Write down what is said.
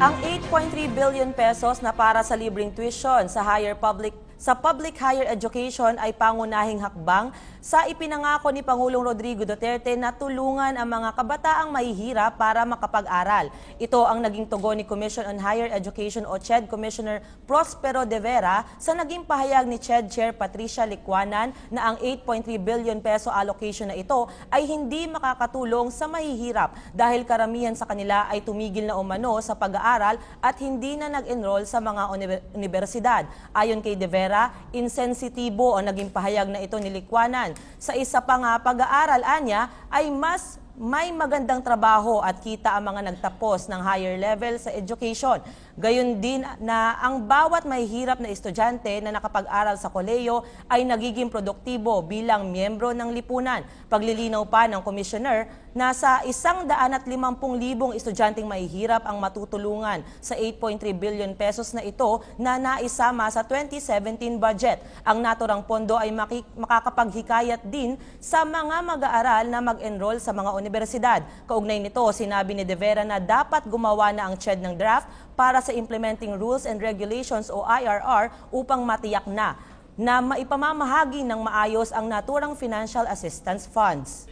Ang 8.3 billion pesos na para sa libreng tuition sa public higher education ay pangunahing hakbang sa ipinangako ni Pangulong Rodrigo Duterte na tulungan ang mga kabataang mahihirap para makapag-aral. Ito ang naging tugon ni Commission on Higher Education o CHED Commissioner Prospero De Vera sa naging pahayag ni CHED Chair Patricia Licuanan na ang 8.3 billion peso allocation na ito ay hindi makakatulong sa mahihirap dahil karamihan sa kanila ay tumigil na umano sa pag-aaral at hindi na nag-enroll sa mga universidad. Ayon kay De Vera, insensitibo o naging pahayag na ito ni Licuanan. Sa isa pa nga pag-aaral anya ay mas may magandang trabaho at kita ang mga nagtapos ng higher level sa education. Gayon din na ang bawat mahihirap na estudyante na nakapag-aral sa kolehiyo ay nagiging produktibo bilang miyembro ng lipunan. Paglilinaw pa ng Commissioner, nasa 150,000 estudyanteng mahihirap ang matutulungan sa 8.3 billion pesos na ito na naisama sa 2017 budget. Ang naturang pondo ay makakapaghikayat din sa mga mag-aaral na mag-enroll sa mga universidad. Kaugnay nito, sinabi ni De Vera na dapat gumawa na ang CHED ng draft para sa Implementing Rules and Regulations o IRR upang matiyak na maipamamahagi ng maayos ang naturang financial assistance funds.